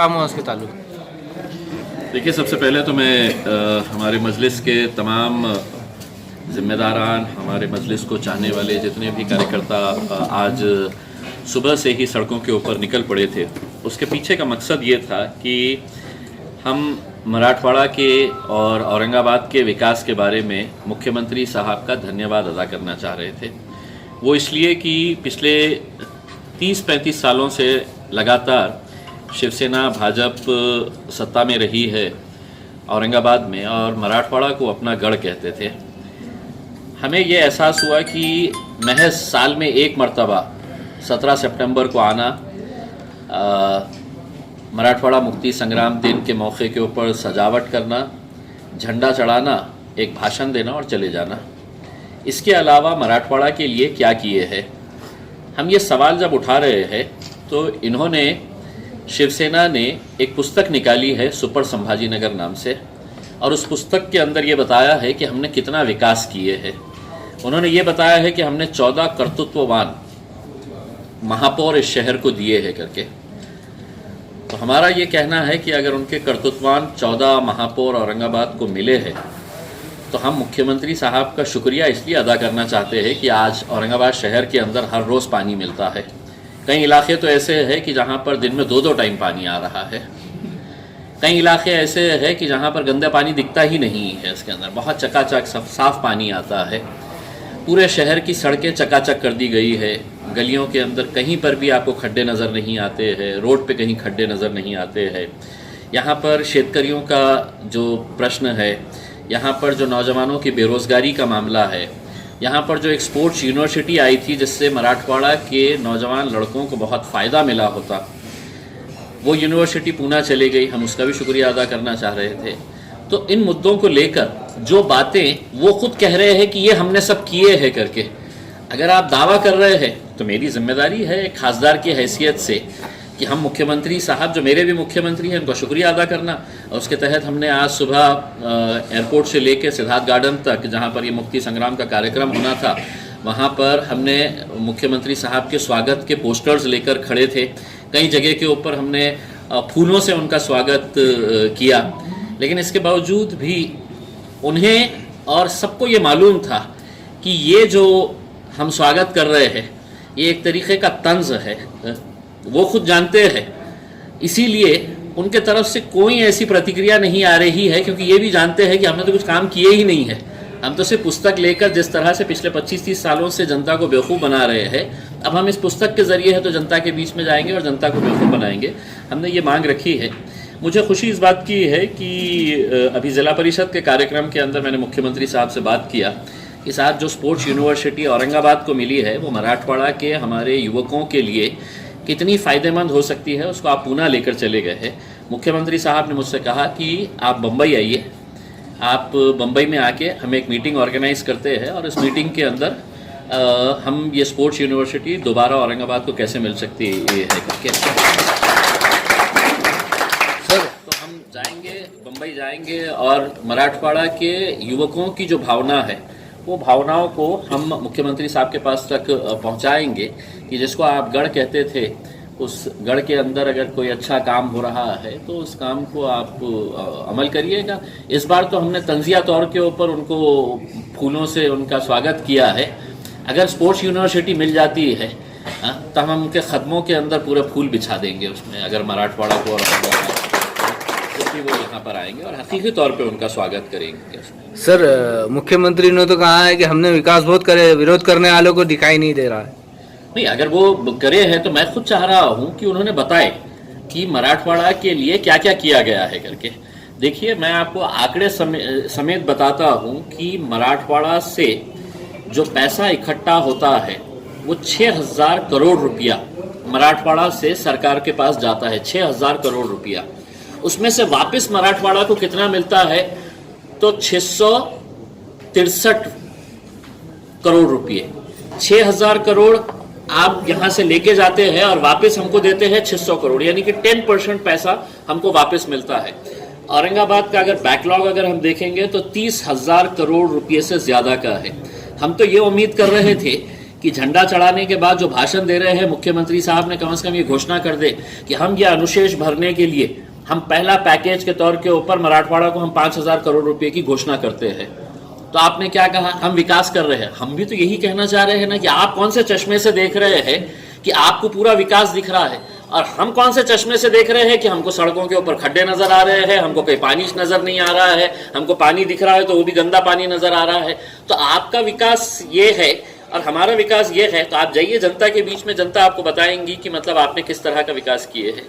काम हुआ उसके ताल्लुक? देखिए, सबसे पहले तो मैं हमारे मजलिस के तमाम ज़िम्मेदारान, हमारे मजलिस को चाहने वाले जितने भी कार्यकर्ता आज सुबह से ही सड़कों के ऊपर निकल पड़े थे, उसके पीछे का मकसद ये था कि हम मराठवाड़ा के और औरंगाबाद के विकास के बारे में मुख्यमंत्री साहब का धन्यवाद अदा करना चाह रहे थे। वो इसलिए कि पिछले 30-35 सालों से लगातार शिवसेना भाजपा सत्ता में रही है औरंगाबाद में और मराठवाड़ा को अपना गढ़ कहते थे। हमें ये एहसास हुआ कि महज साल में एक मर्तबा 17 सितंबर को आना, मराठवाड़ा मुक्ति संग्राम दिन के मौके के ऊपर सजावट करना, झंडा चढ़ाना, एक भाषण देना और चले जाना, इसके अलावा मराठवाड़ा के लिए क्या किए हैं। हम ये सवाल जब उठा रहे हैं तो इन्होंने, शिवसेना ने एक पुस्तक निकाली है सुपर संभाजीनगर नाम से, और उस पुस्तक के अंदर ये बताया है कि हमने कितना विकास किए हैं। उन्होंने ये बताया है कि हमने 14 कर्तृत्ववान महापौर इस शहर को दिए हैं करके। तो हमारा ये कहना है कि अगर उनके कर्तृत्ववान 14 महापौर औरंगाबाद को मिले हैं तो हम मुख्यमंत्री साहब का शुक्रिया इसलिए अदा करना चाहते हैं कि आज औरंगाबाद शहर के अंदर हर रोज़ पानी मिलता है। कई इलाके तो ऐसे हैं कि जहाँ पर दिन में 2-2 टाइम पानी आ रहा है। कई इलाके ऐसे हैं कि जहाँ पर गंदा पानी दिखता ही नहीं है, इसके अंदर बहुत चकाचक साफ पानी आता है। पूरे शहर की सड़कें चकाचक कर दी गई है। गलियों के अंदर कहीं पर भी आपको खड्डे नज़र नहीं आते हैं, रोड पे कहीं खड्डे नज़र नहीं आते हैं। यहाँ पर शेतकरियों का जो प्रश्न है, यहाँ पर जो नौजवानों की बेरोज़गारी का मामला है, यहाँ पर जो एक स्पोर्ट्स यूनिवर्सिटी आई थी जिससे मराठवाड़ा के नौजवान लड़कों को बहुत फ़ायदा मिला होता, वो यूनिवर्सिटी पूना चली गई। हम उसका भी शुक्रिया अदा करना चाह रहे थे। तो इन मुद्दों को लेकर जो बातें वो खुद कह रहे हैं कि ये हमने सब किए हैं करके, अगर आप दावा कर रहे हैं तो मेरी जिम्मेदारी है एक खासदार की हैसियत से कि हम मुख्यमंत्री साहब, जो मेरे भी मुख्यमंत्री हैं, उनका शुक्रिया अदा करना। और उसके तहत हमने आज सुबह एयरपोर्ट से लेकर सिद्धार्थ गार्डन तक, जहाँ पर ये मुक्ति संग्राम का कार्यक्रम होना था, वहाँ पर हमने मुख्यमंत्री साहब के स्वागत के पोस्टर्स लेकर खड़े थे। कई जगह के ऊपर हमने फूलों से उनका स्वागत किया। लेकिन इसके बावजूद भी उन्हें और सबको ये मालूम था कि ये जो हम स्वागत कर रहे हैं ये एक तरीक़े का तंज है, वो खुद जानते हैं। इसीलिए उनके तरफ से कोई ऐसी प्रतिक्रिया नहीं आ रही है, क्योंकि ये भी जानते हैं कि हमने तो कुछ काम किए ही नहीं है। हम तो सिर्फ पुस्तक लेकर जिस तरह से पिछले 25-30 सालों से जनता को बेवकूफ़ बना रहे हैं, अब हम इस पुस्तक के ज़रिए है तो जनता के बीच में जाएंगे और जनता को बेवकूफ़ बनाएंगे। हमने ये मांग रखी है। मुझे खुशी इस बात की है कि अभी ज़िला परिषद के कार्यक्रम के अंदर मैंने मुख्यमंत्री साहब से बात किया कि साहब, जो स्पोर्ट्स यूनिवर्सिटी औरंगाबाद को मिली है वो मराठवाड़ा के हमारे युवकों के लिए कितनी फ़ायदेमंद हो सकती है, उसको आप पूना लेकर चले गए हैं। मुख्यमंत्री साहब ने मुझसे कहा कि आप बम्बई आइए, आप बम्बई में आके हम एक मीटिंग ऑर्गेनाइज़ करते हैं और इस मीटिंग के अंदर हम ये स्पोर्ट्स यूनिवर्सिटी दोबारा औरंगाबाद को कैसे मिल सकती है करके। सर, तो हम जाएंगे, बम्बई जाएंगे और मराठवाड़ा के युवकों की जो भावना है वो भावनाओं को हम मुख्यमंत्री साहब के पास तक पहुंचाएंगे कि जिसको आप गढ़ कहते थे, उस गढ़ के अंदर अगर कोई अच्छा काम हो रहा है तो उस काम को आप अमल करिएगा। इस बार तो हमने तंजिया तौर के ऊपर उनको फूलों से उनका स्वागत किया है। अगर स्पोर्ट्स यूनिवर्सिटी मिल जाती है तो हम उनके कदमों के अंदर पूरे फूल बिछा देंगे उसमें, अगर मराठवाड़ा को और वो यहाँ पर आएंगे और हकीकी तौर पे उनका स्वागत करेंगे। सर, मुख्यमंत्री ने तो कहा है कि हमने विकास बहुत करे, विरोध करने वालों को दिखाई नहीं दे रहा है। नहीं, अगर वो करे हैं तो मैं खुद चाह रहा हूँ कि उन्होंने बताए कि मराठवाड़ा के लिए क्या क्या किया गया है करके। देखिए, मैं आपको आंकड़े समेत बताता हूँ कि मराठवाड़ा से जो पैसा इकट्ठा होता है वो 6000 करोड़ रुपया मराठवाड़ा से सरकार के पास जाता है। 6000 करोड़ रुपया, उसमें से वापस मराठवाड़ा को कितना मिलता है तो 663 करोड़ रुपये। 6000 करोड़ आप यहाँ से लेके जाते हैं और वापस हमको देते हैं 600 करोड़, यानी कि 10% पैसा हमको वापस मिलता है। औरंगाबाद का अगर बैकलॉग अगर हम देखेंगे तो 30,000 करोड़ रुपये से ज़्यादा का है। हम तो ये उम्मीद कर रहे थे कि झंडा चढ़ाने के बाद जो भाषण दे रहे हैं मुख्यमंत्री साहब ने कम से कम ये घोषणा कर दे कि हम ये अनुशेष भरने के लिए हम पहला पैकेज के तौर के ऊपर मराठवाड़ा को हम 5,000 करोड़ रुपए की घोषणा करते हैं। तो आपने क्या कहा, हम विकास कर रहे हैं। हम भी तो यही कहना चाह रहे हैं ना कि आप कौन से चश्मे से देख रहे हैं कि आपको पूरा विकास दिख रहा है, और हम कौन से चश्मे से देख रहे हैं कि हमको सड़कों के ऊपर खड्डे नजर आ रहे हैं, हमको कहीं पानी नजर नहीं आ रहा है, हमको पानी दिख रहा है तो वो भी गंदा पानी नजर आ रहा है। तो आपका विकास ये है और हमारा विकास ये है, तो आप जाइए जनता के बीच में, जनता आपको बताएंगी कि मतलब आपने किस तरह का विकास किए हैं।